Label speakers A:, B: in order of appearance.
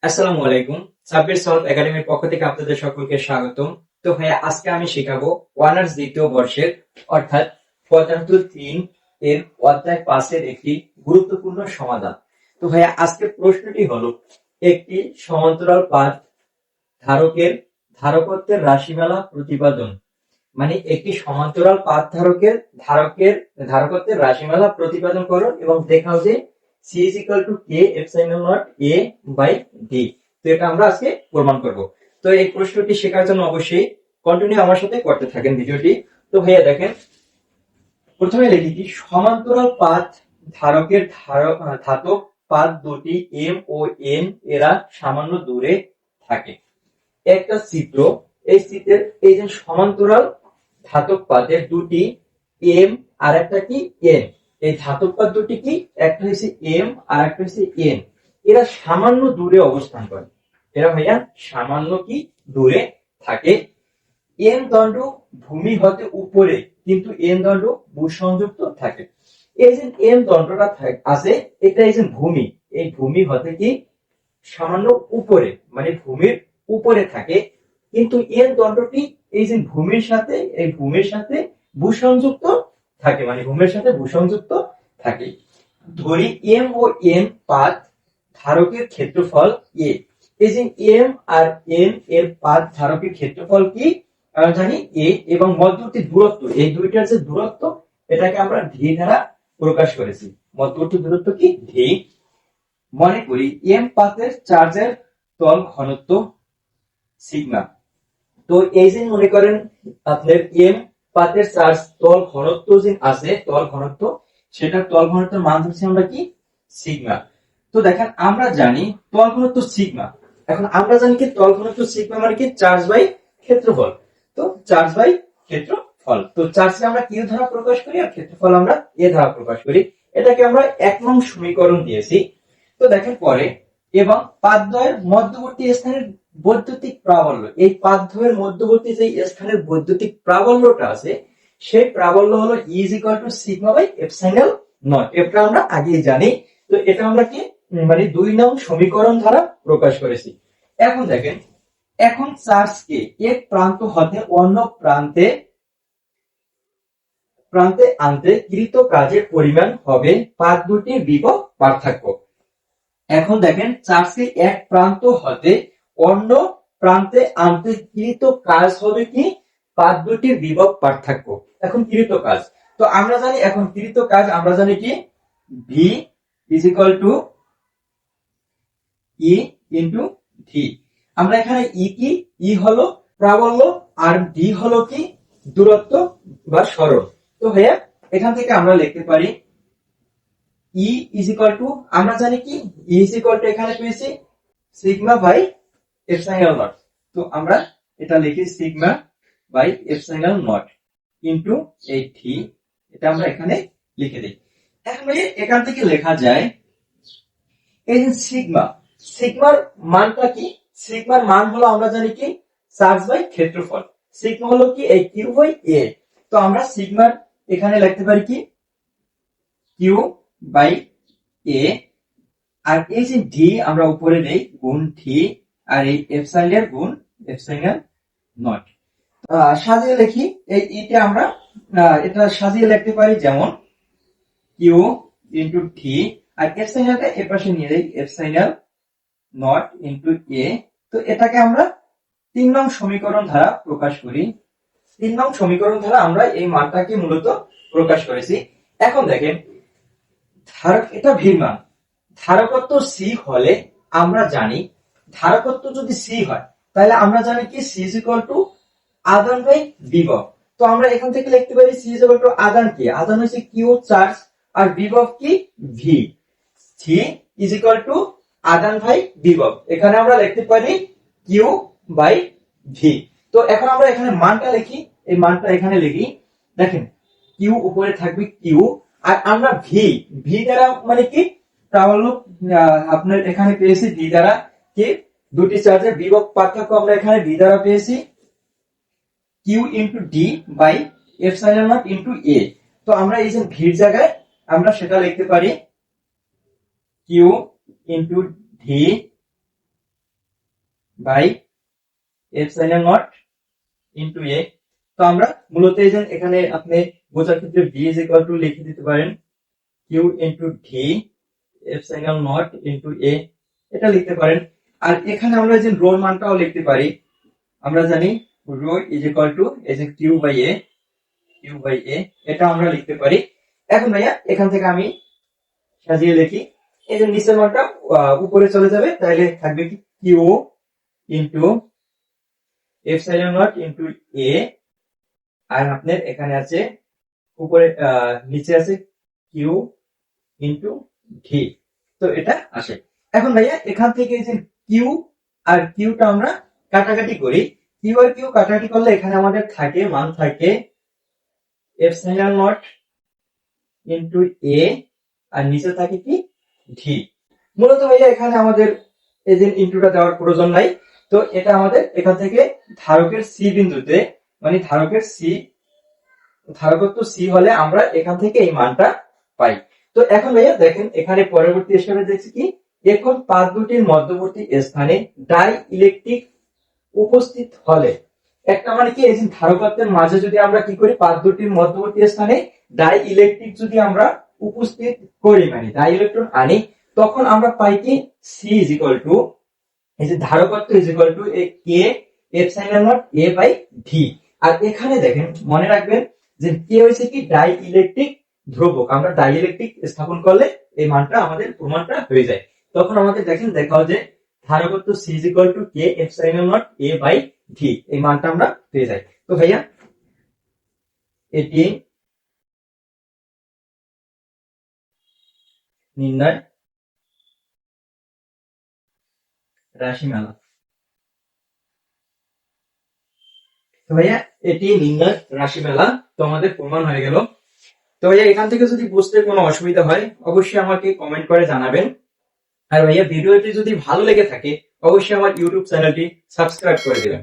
A: আসসালামু আলাইকুম। সাব্বির সলভ একাডেমির পক্ষ থেকে আপনাদের সকলকে স্বাগতম। তো ভাইয়া আজকে আমি শেখাবো অনার্স দ্বিতীয় বর্ষের অর্থাৎ ৭৫-৩ এর অধ্যায় ৫ এর একটি গুরুত্বপূর্ণ সমাধান। তো ভাইয়া আজকের প্রশ্নটি হলো, একটি সমান্তরাল পাত ধারকের ধারকত্বের রাশিমালা প্রতিপাদন। মানে একটি সমান্তরাল পাত ধারকের ধারকত্বের রাশিমালা প্রতিপাদন করো এবং দেখাও যে c is equal to k epsilon naught a by d। তো এটা আমরা আজকে প্রমাণ করব। তো এই প্রশ্নটি শেখার জন্য অবশ্যই কন্টিনিউ আমার সাথে করতে থাকেন ভিডিওটি। তো ভাইয়া দেখেন, প্রথমে লিখি কি, সমান্তরাল পাত ধারকের ধাতব পাত দুটি m ও n এরা সামান্য দূরে থাকে। একটা চিত্র, এই চিত্রের এই যে সমান্তরাল ধাতব পাতের দুটি এম আর একটা কি এন, এই ধাতব পাত দুটি কি, একটা হচ্ছে এম আর একটা হচ্ছে এন, এরা সামান্য দূরে অবস্থান করে। এরা ভাইয়া সামান্য কি দূরে থাকে। এন দণ্ড ভূমি হতে উপরে কিন্তু এন দণ্ড ভূসংযুক্ত থাকে। এই যে এন দণ্ডটা আছে, এটা এই যে ভূমি, এই ভূমি হতে কি সামান্য উপরে, মানে ভূমির উপরে থাকে, কিন্তু এন দণ্ডটি এই যে ভূমির সাথে ভূসংযুক্ত থাকে, মানে ভূমির সাথে ভূসংযুক্ত থাকে। ধরি এম ও এন পাত ধারকের ক্ষেত্রফল এ। এই যে এম আর এন এর পাত ধারকের ক্ষেত্রফল কি আমরা জানি এ, এবং মধ্যবর্তী দূরত্ব, এই দুইটার যে দূরত্ব এটাকে আমরা ভি দ্বারা প্রকাশ করেছি। মধ্যবর্তী দূরত্ব কি ভি। মনে করি এম পাতের চার্জের তল ঘনত্ব সিগমা। তো এই যে মনে করেন আপনার এম পাতের চার্জ তল ঘনত্ব যে আছে, তল ঘনত্ব, সেটা তল ঘনত্বের মান হচ্ছে আমরা কি সিগমা। তো দেখেন আমরা জানি তল ঘনত্ব সিগমা। এখন আমরা জানি কি তল ঘনত্ব সিগমা মানে কি চার্জ বাই ক্ষেত্রফল। তো চার্জ বাই ক্ষেত্রফল, তো চার্জকে আমরা কিউ দ্বারা প্রকাশ করি আর ক্ষেত্রফল আমরা এ দ্বারা প্রকাশ করি। এটাকে আমরা ১ নং সমীকরণ দিয়েছি। তো দেখেন পরে, এবং পাতদ্বয়ের মধ্যবর্তী স্থানের বৈদ্যুতিক প্রাবল্য, এই পাতদ্বয়ের মধ্যবর্তী যে স্থানের বৈদ্যুতিক প্রাবল্যটা আছে, সেই প্রাবল্য হলো E is equal to sigma by epsilon naught। এটা আমরা আগেই জানি। তো এটা আমরা কি মানে ২ নং সমীকরণ দ্বারা প্রকাশ করেছি। এখন দেখেন, এখন চার্জকে এক প্রান্ত হতে অন্য প্রান্তে আনতে কৃত কাজের পরিমাণ হবে পাত দুটির বিভব পার্থক্য। এখন দেখেন চার্জকে এক প্রান্ত হতে অন্য প্রান্তে আনতে কৃত কাজ হবে কি পাত দুটির বিভব পার্থক্য। এখন কৃত কাজ, তো আমরা জানি এখন কৃত কাজ আমরা জানি কি V is equal two E into V. আমরা এখানে ই কি, ই হলো প্রাবল্য আর ভি হলো কি দূরত্ব বা সরণ। তো ভাইয়া এখান থেকে আমরা লিখতে পারি ই ইজ ইকুয়াল টু, আমরা জানি কি ই ইজ ইকুয়াল টু এখানে পেয়েছি সিগমা বাই এপসাইলন নট। তো আমরা এটা লিখি sigma by epsilon naught into এই ভি, এটা আমরা এখানে লিখে দিই। এখন এখান থেকে লেখা যায় এই যে সিগমা, সিগমার মানটা কি, সিগমার মান হলো আমরা জানি কি চার্জ বাই ক্ষেত্রফল। সিগমা হলো কি এই কিউ বাই এ। তো আমরা সিগমার এখানে লিখতে পারি কি কিউ বাই এ, আর এই যে ডি আমরা উপরে নেই গুণ ডি, আর এই এপসাইলন গুণ এপসাইলন নট। সাজিয়ে লিখি এই ইটা আমরা এটা সাজিয়ে লিখতে পারি যেমন কিউ ইন্টু ডি, আর এপসাইলনটা এর পাশে নিয়ে যাই এপসাইলন নট ইন্টু এ। তো এটাকে আমরা ৩ নং সমীকরণ দ্বারা প্রকাশ করি। ৩ নং সমীকরণ দ্বারা আমরা এই মানটাকে মূলত প্রকাশ করেছি। এখন দেখেন ধারক, এটা ভির মান, ধারকত্ব সি হলে আমরা জানি, ধারকত্ব যদি সি হয় তাহলে আমরা জানি কি সি ইজ ইকুয়াল টু আধান বাই বিভব। তো আমরা এখান থেকে লিখতে পারি সি ইজ ইকুয়াল টু আধান কি, আধান হচ্ছে কিউ চার্জ, আর বিভব কি V. C is equal to আধান বাই বিভব, এখানে আমরা লিখতে পারি কিউ বাই ভি। তো এখন আমরা এখানে মানটা লিখি, এই মানটা এখানে লিখি। দেখেন কিউ উপরে থাকবে কিউ, আর আমরা ভি, ভি দ্বারা মানে কি প্রাবল্য আপনার এখানে পেয়েছি ভি দ্বারা কি দুটি চার্জের বিভব পার্থক্য আমরা এখানে ভি দ্বারা পেয়েছি Q into D by epsilon not into A. তো আমরা এই যে ভির জায়গায় আমরা সেটা লিখতে পারি Q into D by epsilon not into A. তো আমরা মূলত এই যে এখানে আপনি বোঝার ক্ষেত্রে ভি ইজ ইকুয়াল টু লিখে দিতে পারেন Q into D epsilon not into A, এটা লিখতে পারেন। আর এখানে আমরা যে রোর মানটাও লিখতে পারি, আমরা জানি রো ইজ ইকুয়াল টু এই যে Q by A, Q by A, এটা আমরা লিখতে পারি। এখন ভাইয়া এখান থেকে আমি সাজিয়ে লিখি, এই যে নিচের মানটা উপরে চলে যাবে, তাহলে থাকবে কি Q into epsilon not into A, আর আপনার এখানে আছে উপরে নিচে আছে কিউ ইন্টু ভি। তো এটা আসে। এখন ভাইয়া এখান থেকে যে কিউ আর কিউটা আমরা কাটাকাটি করি, কিউ আর কিউ কাটাকাটি করলে এখানে আমাদের থাকে মান থাকে এপসাইলন নট ইন্টু এ, আর নিচে থাকে কি ভি। মূলত ভাইয়া এখানে আমাদের এই যে ইন্টুটা দেওয়ার প্রয়োজন নাই। তো এটা আমাদের এখান থেকে ধারকের সি বিন্দুতে, মানে ধারকত্ব সি হলে আমরা এখান থেকে এই মানটা পাই। তো এখন ভাইয়া দেখেন এখানে পরবর্তী স্টেপে দেখছি কি, এখন পাত দুটির মধ্যবর্তী স্থানে ডাই ইলেকট্রিক উপস্থিত হলে, একটা মানে কি এই যে ধারকত্বের মাঝে যদি আমরা কি করি, পাত দুটির মধ্যবর্তী স্থানে ডাই ইলেকট্রিক যদি আমরা উপস্থিত করি, মানে ডাই ইলেকট্রন আনি, তখন আমরা পাই কি সি ইজ ইকুয়াল টু এই যে ধারকত্ব is equal to K epsilon not A by V. আর এখানে দেখেন মনে রাখবেন যে কে হয়েছে কি ডাই ইলেকট্রিক ধ্রুবক, আমরা ডাই ইলেকট্রিক স্থাপন করলে এই মানটা আমাদের প্রমাণটা হয়ে যায়। তখন আমাদের দেখেন দেখাও যে ধারকত্ব C is equal to K epsilon not A by V, এই মানটা আমরা পেয়ে যাই। তো ভাইয়া এটি নির্ণয় রাশিমালা। তো ভাইয়া এটি নির্ণয় রাশিমালা, তো আমাদের প্রমাণ হয়ে গেল। তো ভাইয়া এখান থেকে যদি বুঝতে কোনো অসুবিধা হয় অবশ্যই আমাকে কমেন্ট করে জানাবেন। আর ভাইয়া ভিডিওটি যদি ভালো লেগে থাকে অবশ্যই আমার ইউটিউব চ্যানেলটি সাবস্ক্রাইব করে দিবেন।